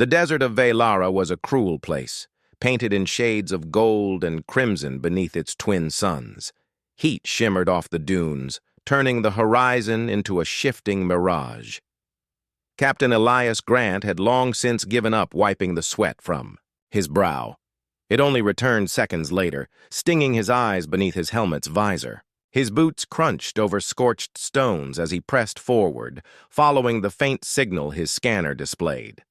The desert of Velara was a cruel place, painted in shades of gold and crimson beneath its twin suns. Heat shimmered off the dunes, turning the horizon into a shifting mirage. Captain Elias Grant had long since given up wiping the sweat from his brow. It only returned seconds later, stinging his eyes beneath his helmet's visor. His boots crunched over scorched stones as he pressed forward, following the faint signal his scanner displayed.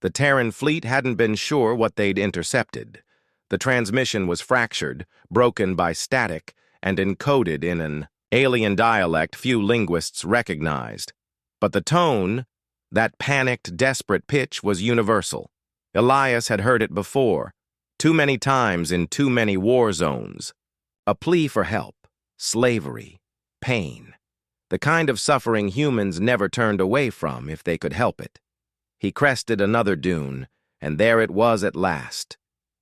The Terran fleet hadn't been sure what they'd intercepted. The transmission was fractured, broken by static, and encoded in an alien dialect few linguists recognized. But the tone, that panicked, desperate pitch, was universal. Elias had heard it before, too many times in too many war zones. A plea for help, slavery, pain. The kind of suffering humans never turned away from if they could help it. He crested another dune, and there it was at last.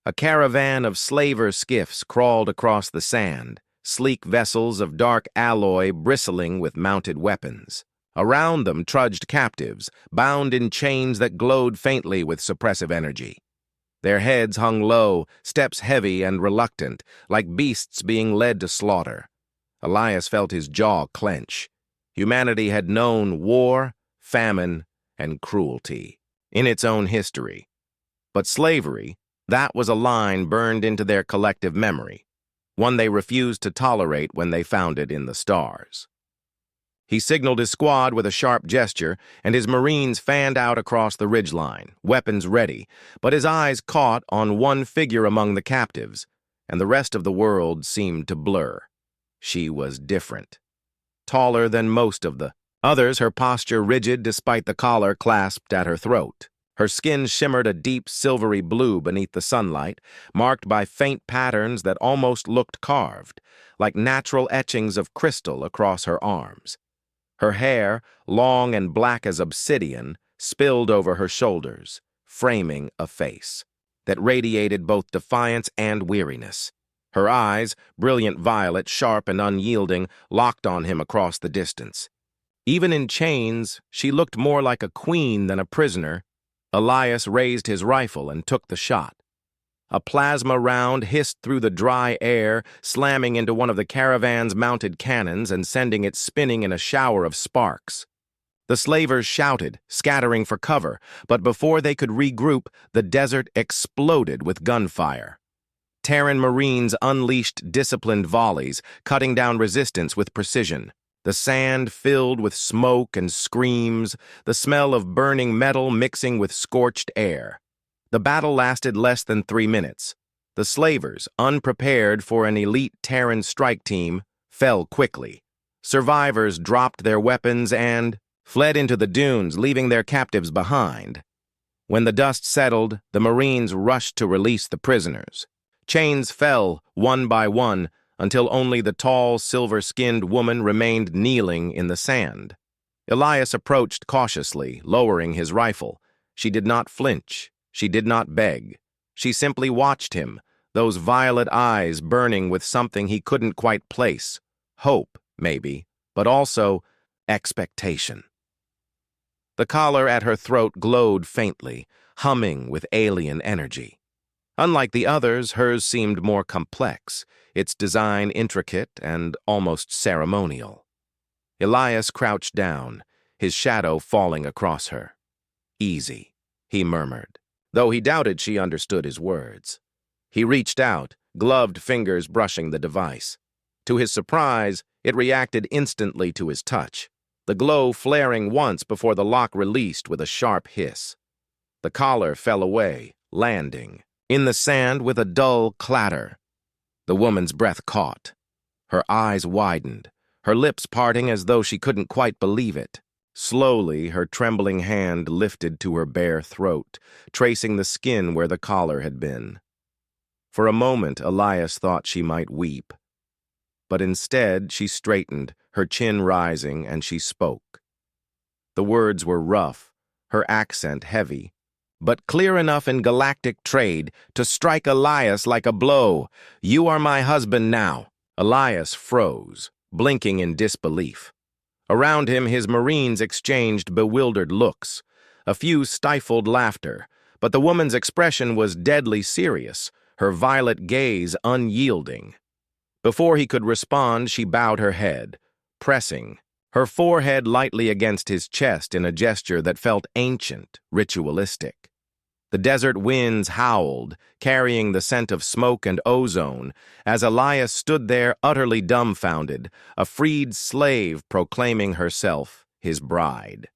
A caravan of slaver skiffs crawled across the sand, sleek vessels of dark alloy bristling with mounted weapons. Around them trudged captives, bound in chains that glowed faintly with suppressive energy. Their heads hung low, steps heavy and reluctant, like beasts being led to slaughter. Elias felt his jaw clench. Humanity had known war, famine, and cruelty in its own history. But slavery, that was a line burned into their collective memory, one they refused to tolerate when they found it in the stars. He signaled his squad with a sharp gesture, and his Marines fanned out across the ridgeline, weapons ready, but his eyes caught on one figure among the captives, and the rest of the world seemed to blur. She was different. Taller than most of the others, her posture rigid despite the collar clasped at her throat. Her skin shimmered a deep silvery blue beneath the sunlight, marked by faint patterns that almost looked carved, like natural etchings of crystal across her arms. Her hair, long and black as obsidian, spilled over her shoulders, framing a face that radiated both defiance and weariness. Her eyes, brilliant violet, sharp and unyielding, locked on him across the distance. Even in chains, she looked more like a queen than a prisoner. Elias raised his rifle and took the shot. A plasma round hissed through the dry air, slamming into one of the caravan's mounted cannons and sending it spinning in a shower of sparks. The slavers shouted, scattering for cover, but before they could regroup, the desert exploded with gunfire. Terran Marines unleashed disciplined volleys, cutting down resistance with precision. The sand filled with smoke and screams, the smell of burning metal mixing with scorched air. The battle lasted less than 3 minutes. The slavers, unprepared for an elite Terran strike team, fell quickly. Survivors dropped their weapons and fled into the dunes, leaving their captives behind. When the dust settled, the Marines rushed to release the prisoners. Chains fell, one by one, until only the tall, silver-skinned woman remained kneeling in the sand. Elias approached cautiously, lowering his rifle. She did not flinch. She did not beg. She simply watched him, those violet eyes burning with something he couldn't quite place. Hope, maybe, but also expectation. The collar at her throat glowed faintly, humming with alien energy. Unlike the others, hers seemed more complex, its design intricate and almost ceremonial. Elias crouched down, his shadow falling across her. "Easy," he murmured, though he doubted she understood his words. He reached out, gloved fingers brushing the device. To his surprise, it reacted instantly to his touch, the glow flaring once before the lock released with a sharp hiss. The collar fell away, landing in the sand with a dull clatter. The woman's breath caught. Her eyes widened, her lips parting as though she couldn't quite believe it. Slowly, her trembling hand lifted to her bare throat, tracing the skin where the collar had been. For a moment, Elias thought she might weep. But instead, she straightened, her chin rising, and she spoke. The words were rough, her accent heavy, but clear enough in galactic trade to strike Elias like a blow. "You are my husband now." Elias froze, blinking in disbelief. Around him, his Marines exchanged bewildered looks. A few stifled laughter, but the woman's expression was deadly serious, her violet gaze unyielding. Before he could respond, she bowed her head, pressing her forehead lightly against his chest in a gesture that felt ancient, ritualistic. The desert winds howled, carrying the scent of smoke and ozone, as Elias stood there utterly dumbfounded, a freed slave proclaiming herself his bride.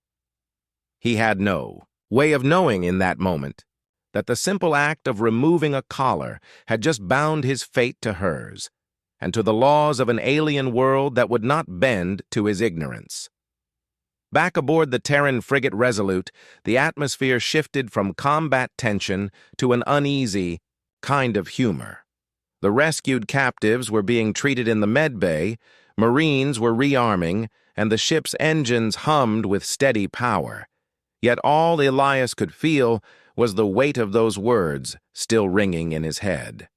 He had no way of knowing in that moment that the simple act of removing a collar had just bound his fate to hers, and to the laws of an alien world that would not bend to his ignorance. Back aboard the Terran frigate Resolute, the atmosphere shifted from combat tension to an uneasy kind of humor. The rescued captives were being treated in the med bay, Marines were rearming, and the ship's engines hummed with steady power. Yet all Elias could feel was the weight of those words still ringing in his head.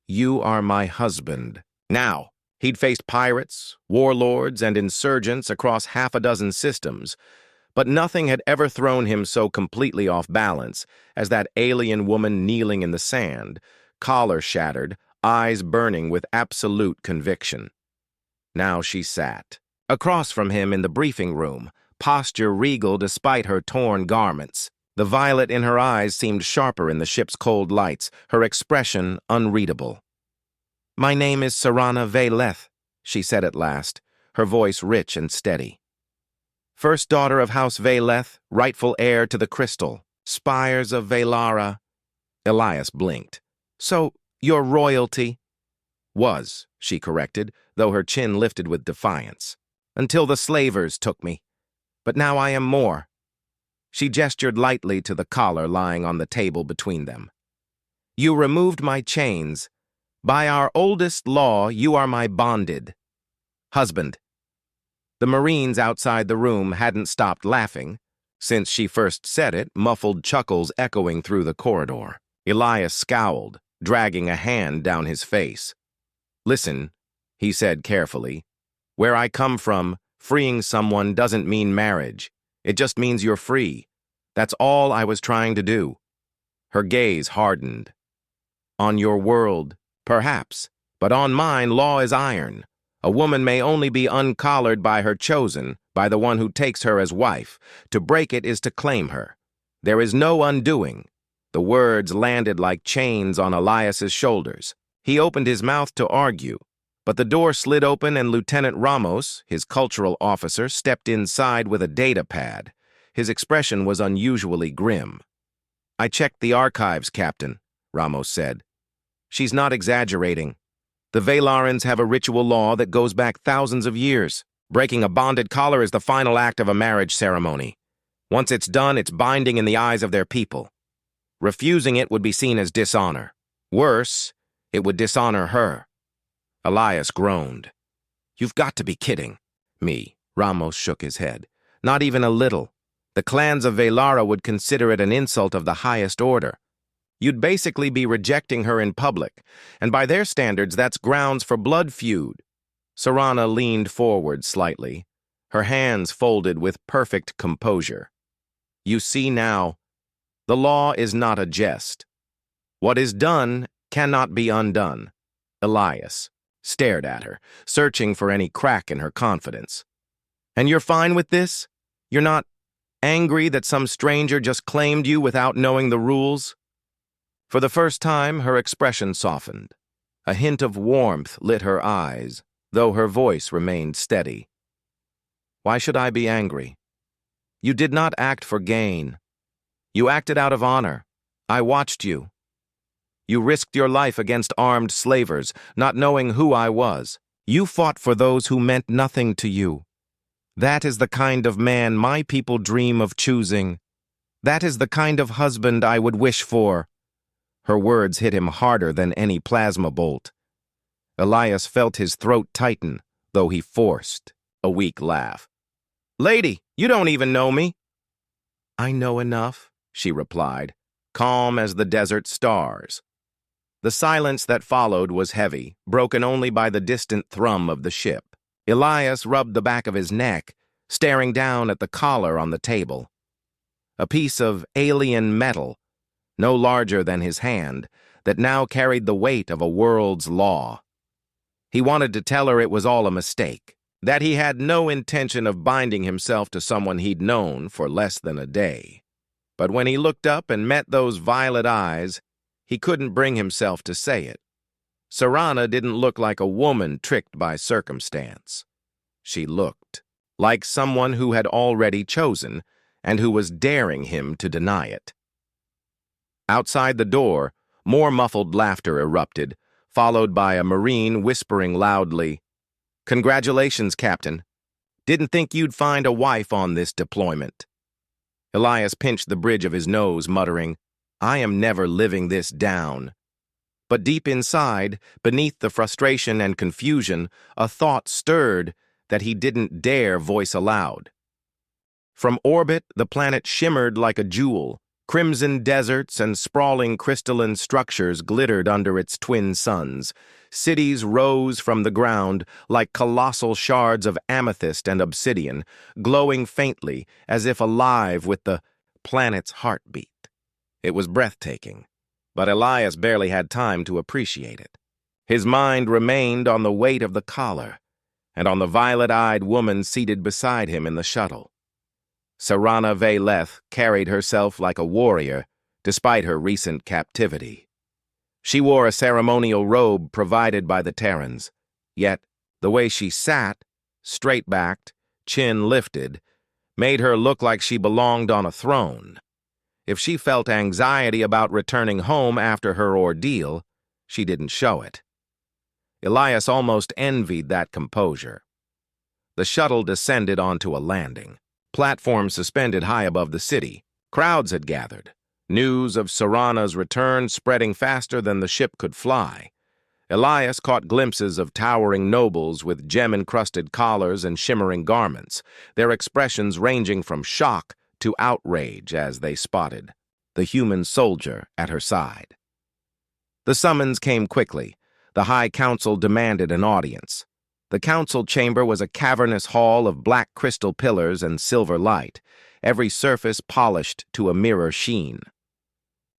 "You are my husband." Now, he'd faced pirates, warlords, and insurgents across half a dozen systems, but nothing had ever thrown him so completely off balance as that alien woman kneeling in the sand, collar shattered, eyes burning with absolute conviction. Now she sat across from him in the briefing room, posture regal despite her torn garments. The violet in her eyes seemed sharper in the ship's cold lights, her expression unreadable. "My name is Sarana Vayleth," she said at last, her voice rich and steady. "First daughter of House Vayleth, rightful heir to the crystal, spires of Valara." Elias blinked. "So, your royalty?" "Was," she corrected, though her chin lifted with defiance. "Until the slavers took me. But now I am more." She gestured lightly to the collar lying on the table between them. "You removed my chains. By our oldest law, you are my bonded husband." The Marines outside the room hadn't stopped laughing. Since she first said it, muffled chuckles echoing through the corridor. Elias scowled, dragging a hand down his face. "Listen," he said carefully. "Where I come from, freeing someone doesn't mean marriage. It just means you're free. That's all I was trying to do." Her gaze hardened. "On your world, perhaps, but on mine, law is iron. A woman may only be uncollared by her chosen, by the one who takes her as wife. To break it is to claim her. There is no undoing." The words landed like chains on Elias's shoulders. He opened his mouth to argue, but the door slid open and Lieutenant Ramos, his cultural officer, stepped inside with a data pad. His expression was unusually grim. "I checked the archives, Captain," Ramos said. "She's not exaggerating. The Valarans have a ritual law that goes back thousands of years. Breaking a bonded collar is the final act of a marriage ceremony. Once it's done, it's binding in the eyes of their people. Refusing it would be seen as dishonor. Worse, it would dishonor her." Elias groaned. "You've got to be kidding me." Ramos shook his head. "Not even a little. The clans of Valara would consider it an insult of the highest order. You'd basically be rejecting her in public, and by their standards, that's grounds for blood feud." Sarana leaned forward slightly, her hands folded with perfect composure. "You see now, the law is not a jest. What is done cannot be undone." Elias stared at her, searching for any crack in her confidence. "And you're fine with this? You're not angry that some stranger just claimed you without knowing the rules?" For the first time, her expression softened. A hint of warmth lit her eyes, though her voice remained steady. "Why should I be angry? You did not act for gain. You acted out of honor. I watched you. You risked your life against armed slavers, not knowing who I was. You fought for those who meant nothing to you. That is the kind of man my people dream of choosing. That is the kind of husband I would wish for." Her words hit him harder than any plasma bolt. Elias felt his throat tighten, though he forced a weak laugh. "Lady, you don't even know me." "I know enough," she replied, calm as the desert stars. The silence that followed was heavy, broken only by the distant thrum of the ship. Elias rubbed the back of his neck, staring down at the collar on the table. a piece of alien metal, no larger than his hand, that now carried the weight of a world's law. He wanted to tell her it was all a mistake, that he had no intention of binding himself to someone he'd known for less than a day. But when he looked up and met those violet eyes, he couldn't bring himself to say it. Serana didn't look like a woman tricked by circumstance. She looked like someone who had already chosen and who was daring him to deny it. Outside the door, more muffled laughter erupted, followed by a Marine whispering loudly, "Congratulations, Captain. Didn't think you'd find a wife on this deployment." Elias pinched the bridge of his nose, muttering, "I am never living this down." But deep inside, beneath the frustration and confusion, a thought stirred that he didn't dare voice aloud. From orbit, the planet shimmered like a jewel. Crimson deserts and sprawling crystalline structures glittered under its twin suns. Cities rose from the ground like colossal shards of amethyst and obsidian, glowing faintly as if alive with the planet's heartbeat. It was breathtaking, but Elias barely had time to appreciate it. His mind remained on the weight of the collar and on the violet-eyed woman seated beside him in the shuttle. Serana Vayleth carried herself like a warrior, despite her recent captivity. She wore a ceremonial robe provided by the Terrans, yet the way she sat, straight-backed, chin lifted, made her look like she belonged on a throne. If she felt anxiety about returning home after her ordeal, she didn't show it. Elias almost envied that composure. The shuttle descended onto a landing. Platforms suspended high above the city. Crowds had gathered. News of Serana's return spreading faster than the ship could fly. Elias caught glimpses of towering nobles with gem-encrusted collars and shimmering garments, their expressions ranging from shock to outrage as they spotted the human soldier at her side. The summons came quickly. The High Council demanded an audience. The council chamber was a cavernous hall of black crystal pillars and silver light, every surface polished to a mirror sheen.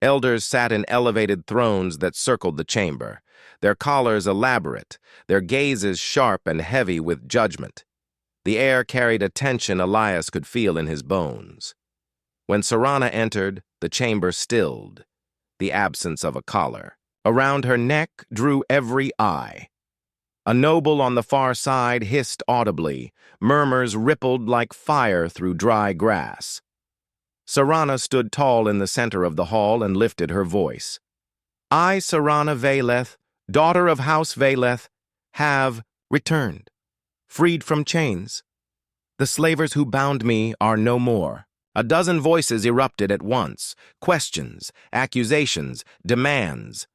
Elders sat in elevated thrones that circled the chamber, their collars elaborate, their gazes sharp and heavy with judgment. The air carried a tension Elias could feel in his bones. When Serana entered, the chamber stilled, the absence of a collar. Around her neck drew every eye. A noble on the far side hissed audibly. Murmurs rippled like fire through dry grass. Serana stood tall in the center of the hall and lifted her voice. "I, Serana Vayleth, daughter of House Vayleth, have returned, freed from chains. The slavers who bound me are no more." A dozen voices erupted at once, questions, accusations, demands.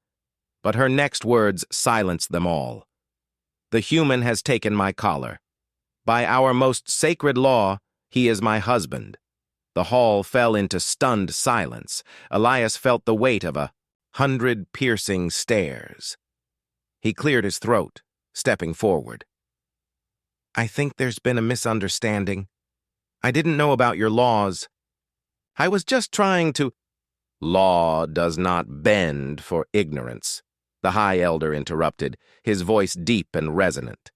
But her next words silenced them all. "The human has taken my collar. By our most sacred law, he is my husband." The hall fell into stunned silence. Elias felt the weight of 100 piercing stares. He cleared his throat, stepping forward. "I think there's been a misunderstanding. I didn't know about your laws. I was just trying to—" "Law does not bend for ignorance," the High Elder interrupted, his voice deep and resonant.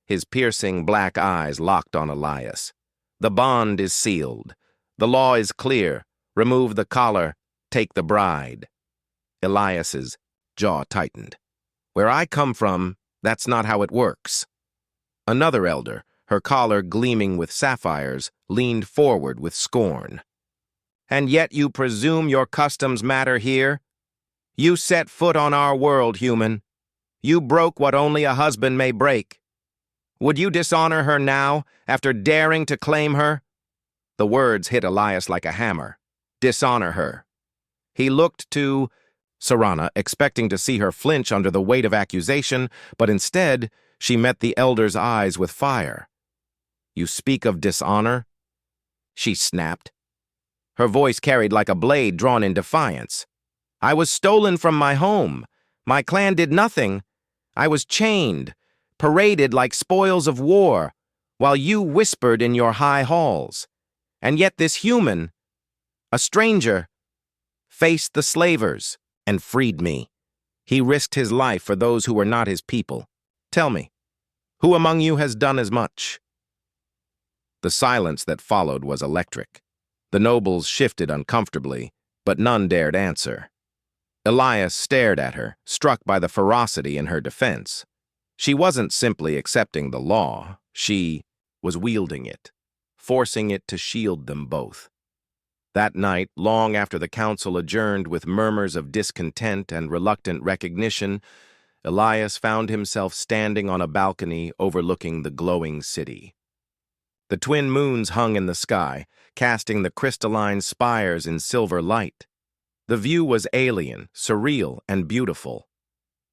His piercing black eyes locked on Elias. "The bond is sealed. The law is clear. Remove the collar. Take the bride." Elias's jaw tightened. "Where I come from, that's not how it works." Another elder, her collar gleaming with sapphires, leaned forward with scorn. "And yet you presume your customs matter here? You set foot on our world, human. You broke what only a husband may break. Would you dishonor her now, after daring to claim her?" The words hit Elias like a hammer. Dishonor her. He looked to Serana, expecting to see her flinch under the weight of accusation, but instead, she met the elder's eyes with fire. "You speak of dishonor?" she snapped. Her voice carried like a blade drawn in defiance. "I was stolen from my home. My clan did nothing. I was chained, paraded like spoils of war, while you whispered in your high halls. And yet this human, A stranger faced the slavers and freed me. He risked his life for those who were not his people. Tell me, who among you has done as much?" The silence that followed was electric. The nobles shifted uncomfortably, but none dared answer. Elias stared at her, struck by the ferocity in her defense. She wasn't simply accepting the law, she was wielding it, forcing it to shield them both. That night, long after the council adjourned with murmurs of discontent and reluctant recognition, Elias found himself standing on a balcony overlooking the glowing city. The twin moons hung in the sky, casting the crystalline spires in silver light. The view was alien, surreal, and beautiful.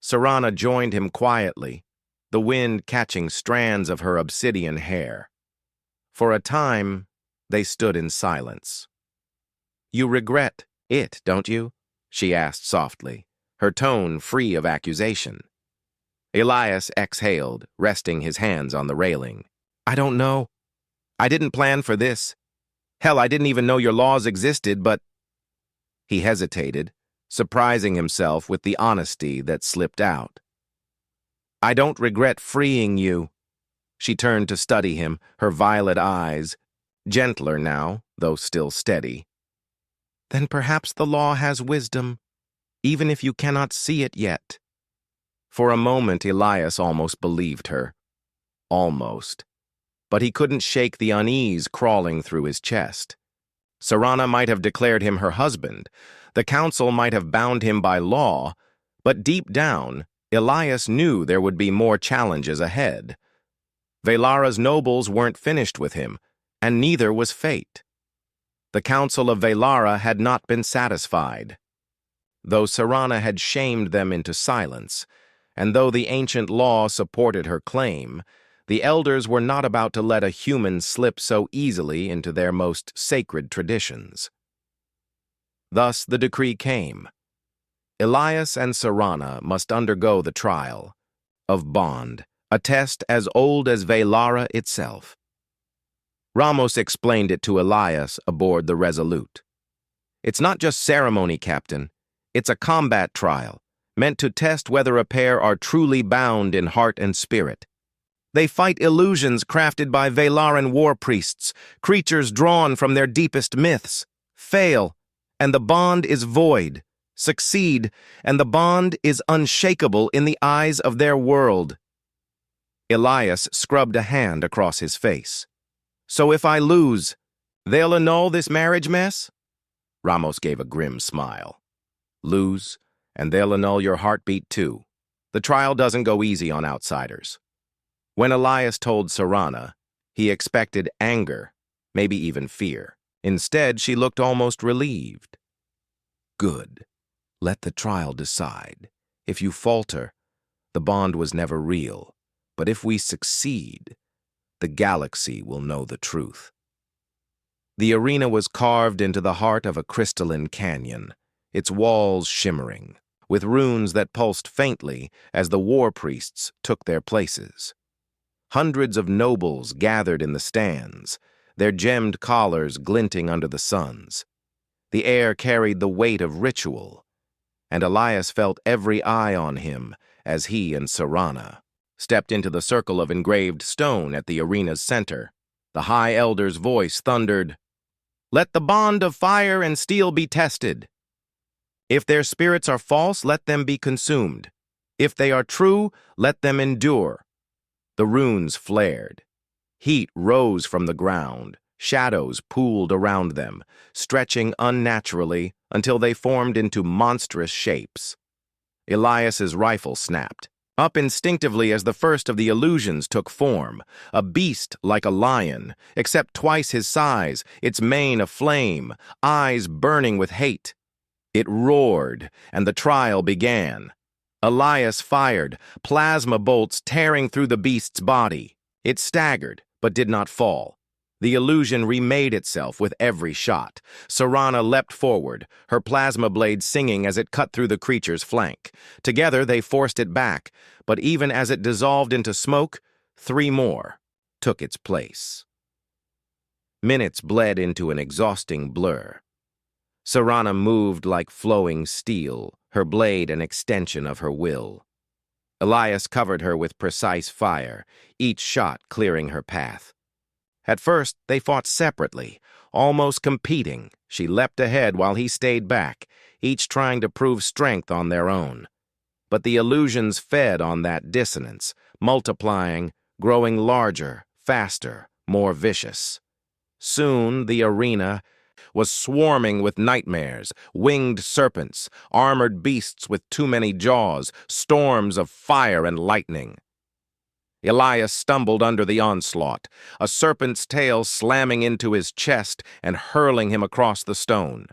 Serana joined him quietly, the wind catching strands of her obsidian hair. For a time, they stood in silence. "You regret it, don't you?" she asked softly, her tone free of accusation. Elias exhaled, resting his hands on the railing. "I don't know. I didn't plan for this. Hell, I didn't even know your laws existed, but—" He hesitated, surprising himself with the honesty that slipped out. "I don't regret freeing you." She turned to study him, her violet eyes, gentler now, though still steady. "Then perhaps the law has wisdom, even if you cannot see it yet." For a moment, Elias almost believed her. Almost. But he couldn't shake the unease crawling through his chest. Serana might have declared him her husband, the council might have bound him by law, but deep down, Elias knew there would be more challenges ahead. Velara's nobles weren't finished with him, and neither was fate. The council of Velara had not been satisfied. Though Serana had shamed them into silence, and though the ancient law supported her claim, the elders were not about to let a human slip so easily into their most sacred traditions. Thus the decree came. Elias and Serana must undergo the trial of bond, a test as old as Velara itself. Ramos explained it to Elias aboard the Resolute. "It's not just ceremony, Captain. It's a combat trial, meant to test whether a pair are truly bound in heart and spirit. They fight illusions crafted by Velaran war priests, creatures drawn from their deepest myths. Fail, and the bond is void. Succeed, and the bond is unshakable in the eyes of their world." Elias scrubbed a hand across his face. "So if I lose, they'll annul this marriage mess?" Ramos gave a grim smile. "Lose, and they'll annul your heartbeat too. The trial doesn't go easy on outsiders." When Elias told Serana, he expected anger, maybe even fear. Instead, she looked almost relieved. "Good. Let the trial decide. If you falter, the bond was never real. But if we succeed, the galaxy will know the truth." The arena was carved into the heart of a crystalline canyon, its walls shimmering, with runes that pulsed faintly as the war priests took their places. Hundreds of nobles gathered in the stands, their gemmed collars glinting under the suns. The air carried the weight of ritual, and Elias felt every eye on him as he and Serana stepped into the circle of engraved stone at the arena's center. The High Elder's voice thundered, "Let the bond of fire and steel be tested. If their spirits are false, let them be consumed. If they are true, let them endure." The runes flared. Heat rose from the ground. Shadows pooled around them, stretching unnaturally until they formed into monstrous shapes. Elias's rifle snapped, up instinctively as the first of the illusions took form, a beast like a lion, except twice his size, its mane aflame, eyes burning with hate. It roared, and the trial began. Elias fired, plasma bolts tearing through the beast's body. It staggered, but did not fall. The illusion remade itself with every shot. Serana leapt forward, her plasma blade singing as it cut through the creature's flank. Together they forced it back, but even as it dissolved into smoke, 3 more took its place. Minutes bled into an exhausting blur. Serana moved like flowing steel, her blade an extension of her will. Elias covered her with precise fire, each shot clearing her path. At first, they fought separately, almost competing. She leapt ahead while he stayed back, each trying to prove strength on their own. But the illusions fed on that dissonance, multiplying, growing larger, faster, more vicious. Soon, the arena was swarming with nightmares, winged serpents, armored beasts with too many jaws, storms of fire and lightning. Elias stumbled under the onslaught, a serpent's tail slamming into his chest and hurling him across the stone.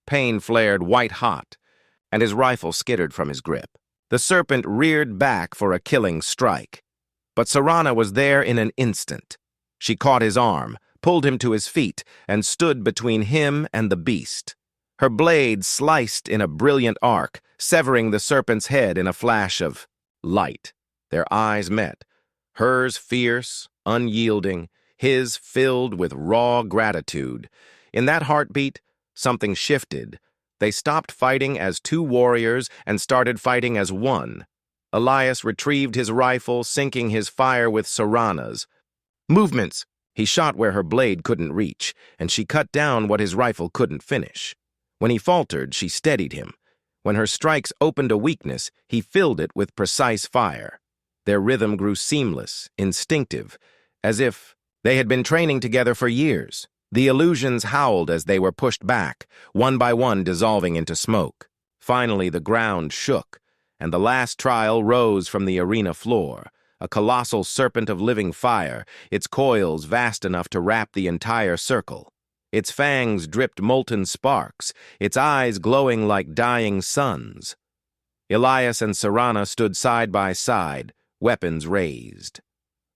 Pain flared white-hot, and his rifle skittered from his grip. The serpent reared back for a killing strike. But Serana was there in an instant. She caught his arm, pulled him to his feet, and stood between him and the beast. Her blade sliced in a brilliant arc, severing the serpent's head in a flash of light. Their eyes met, hers fierce, unyielding, his filled with raw gratitude. In that heartbeat, something shifted. They stopped fighting as two warriors and started fighting as one. Elias retrieved his rifle, syncing his fire with Serana's. Movements! He shot where her blade couldn't reach, and she cut down what his rifle couldn't finish. When he faltered, she steadied him. When her strikes opened a weakness, he filled it with precise fire. Their rhythm grew seamless, instinctive, as if they had been training together for years. The illusions howled as they were pushed back, one by one dissolving into smoke. Finally, the ground shook, and the last trial rose from the arena floor, a colossal serpent of living fire, its coils vast enough to wrap the entire circle. Its fangs dripped molten sparks, its eyes glowing like dying suns. Elias and Serana stood side by side, weapons raised.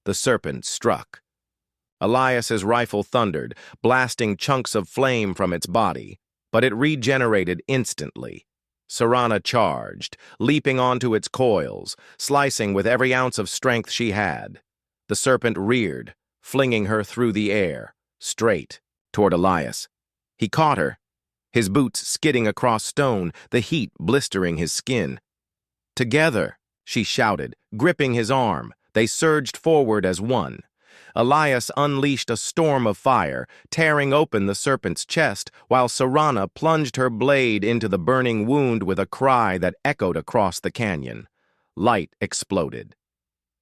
The serpent struck. Elias's rifle thundered, blasting chunks of flame from its body, but it regenerated instantly. Serana charged, leaping onto its coils, slicing with every ounce of strength she had. The serpent reared, flinging her through the air, straight toward Elias. He caught her, his boots skidding across stone, the heat blistering his skin. "Together," she shouted, gripping his arm. They surged forward as one. Elias unleashed a storm of fire, tearing open the serpent's chest, while Serana plunged her blade into the burning wound with a cry that echoed across the canyon. Light exploded.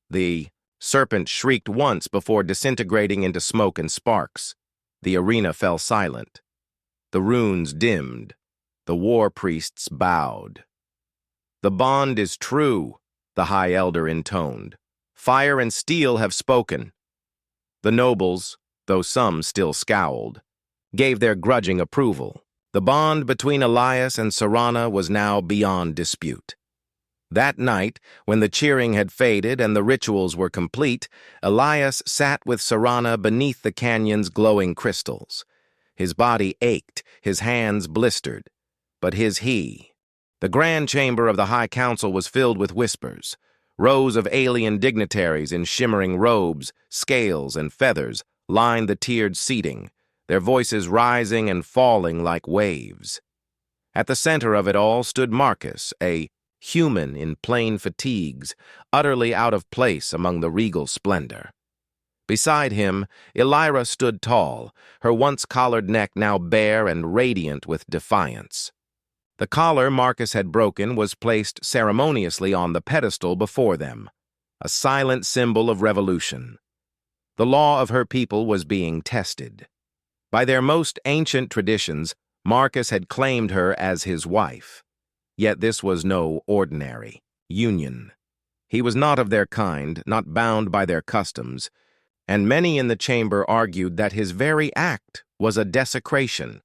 The serpent shrieked once before disintegrating into smoke and sparks. The arena fell silent. The runes dimmed. The war priests bowed. "The bond is true," the High Elder intoned. "Fire and steel have spoken." The nobles, though some still scowled, gave their grudging approval. The bond between Elias and Serana was now beyond dispute. That night, when the cheering had faded and the rituals were complete, Elias sat with Serana beneath the canyon's glowing crystals. His body ached, his hands blistered, but the grand chamber of the High Council was filled with whispers. Rows of alien dignitaries in shimmering robes, scales, and feathers lined the tiered seating, their voices rising and falling like waves. At the center of it all stood Marcus, a human in plain fatigues, utterly out of place among the regal splendor. Beside him, Elira stood tall, her once-collared neck now bare and radiant with defiance. The collar Marcus had broken was placed ceremoniously on the pedestal before them, a silent symbol of revolution. The law of her people was being tested. By their most ancient traditions, Marcus had claimed her as his wife. Yet this was no ordinary union. He was not of their kind, not bound by their customs, and many in the chamber argued that his very act was a desecration.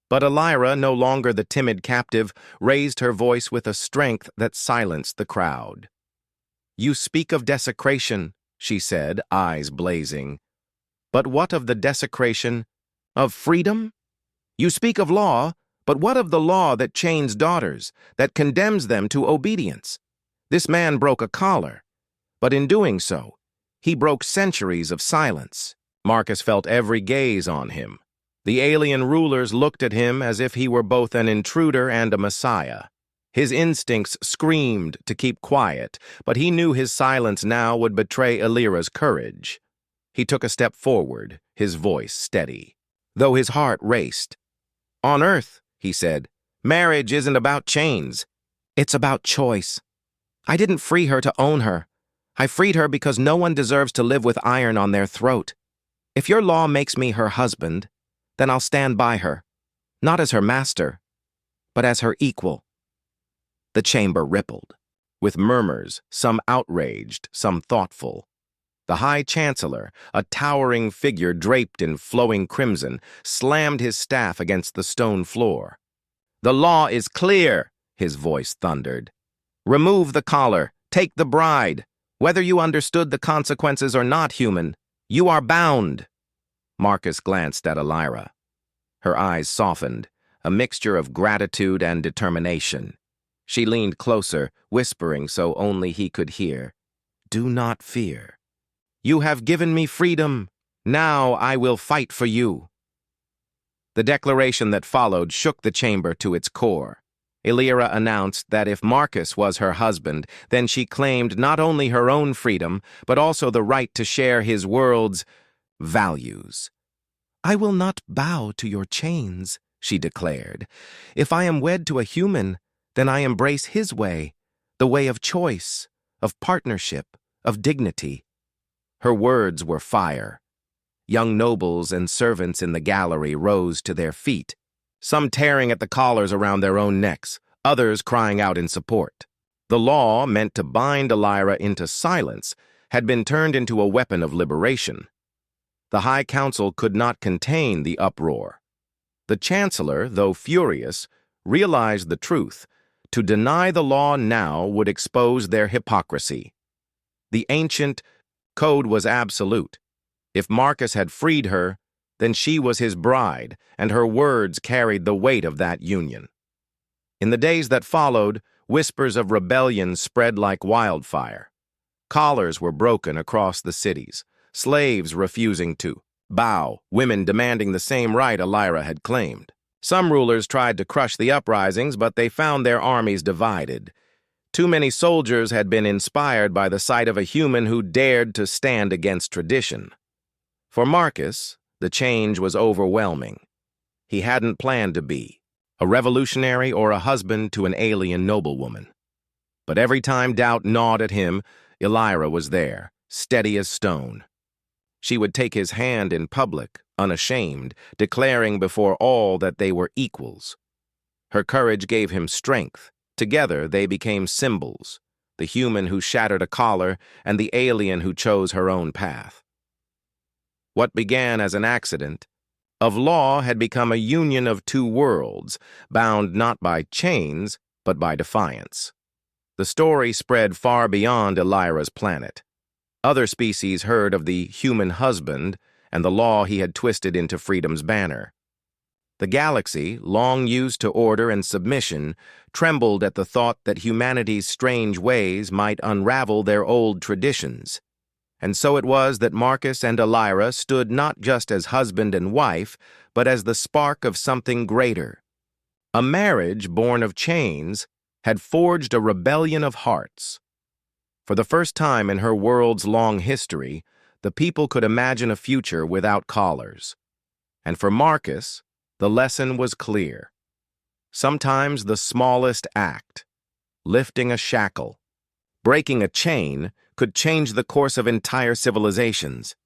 But Elira, no longer the timid captive, raised her voice with a strength that silenced the crowd. "You speak of desecration," she said, eyes blazing. "But what of the desecration of freedom? You speak of law, but what of the law that chains daughters, that condemns them to obedience? This man broke a collar, but in doing so, he broke centuries of silence." Marcus felt every gaze on him. The alien rulers looked at him as if he were both an intruder and a messiah. His instincts screamed to keep quiet, but he knew his silence now would betray Elira's courage. He took a step forward, his voice steady, though his heart raced. "On Earth," he said, "marriage isn't about chains. It's about choice. I didn't free her to own her. I freed her because no one deserves to live with iron on their throat. If your law makes me her husband, then I'll stand by her, not as her master, but as her equal." The chamber rippled, with murmurs, some outraged, some thoughtful. The High Chancellor, a towering figure draped in flowing crimson, slammed his staff against the stone floor. "The law is clear," his voice thundered. "Remove the collar, take the bride. Whether you understood the consequences or not, human, you are bound." Marcus glanced at Elira. Her eyes softened, a mixture of gratitude and determination. She leaned closer, whispering so only he could hear, "Do not fear. You have given me freedom. Now I will fight for you." The declaration that followed shook the chamber to its core. Elira announced that if Marcus was her husband, then she claimed not only her own freedom, but also the right to share his world's values. "I will not bow to your chains," she declared. "If I am wed to a human, then I embrace his way, the way of choice, of partnership, of dignity." Her words were fire. Young nobles and servants in the gallery rose to their feet, some tearing at the collars around their own necks, others crying out in support. The law, meant to bind Elira into silence, had been turned into a weapon of liberation. The High Council could not contain the uproar. The Chancellor, though furious, realized the truth. To deny the law now would expose their hypocrisy. The ancient code was absolute. If Marcus had freed her, then she was his bride, and her words carried the weight of that union. In the days that followed, whispers of rebellion spread like wildfire. Collars were broken across the cities, slaves refusing to bow, women demanding the same right Elira had claimed. Some rulers tried to crush the uprisings, but they found their armies divided. Too many soldiers had been inspired by the sight of a human who dared to stand against tradition. For Marcus, the change was overwhelming. He hadn't planned to be a revolutionary or a husband to an alien noblewoman. But every time doubt gnawed at him, Elira was there, steady as stone. She would take his hand in public, unashamed, declaring before all that they were equals. Her courage gave him strength. Together they became symbols, the human who shattered a collar and the alien who chose her own path. What began as an accident of law had become a union of two worlds, bound not by chains, but by defiance. The story spread far beyond Elira's planet. Other species heard of the human husband and the law he had twisted into freedom's banner. The galaxy, long used to order and submission, trembled at the thought that humanity's strange ways might unravel their old traditions. And so it was that Marcus and Elira stood not just as husband and wife, but as the spark of something greater. A marriage born of chains had forged a rebellion of hearts. For the first time in her world's long history, the people could imagine a future without collars. And for Marcus, the lesson was clear. Sometimes the smallest act, lifting a shackle, breaking a chain, could change the course of entire civilizations.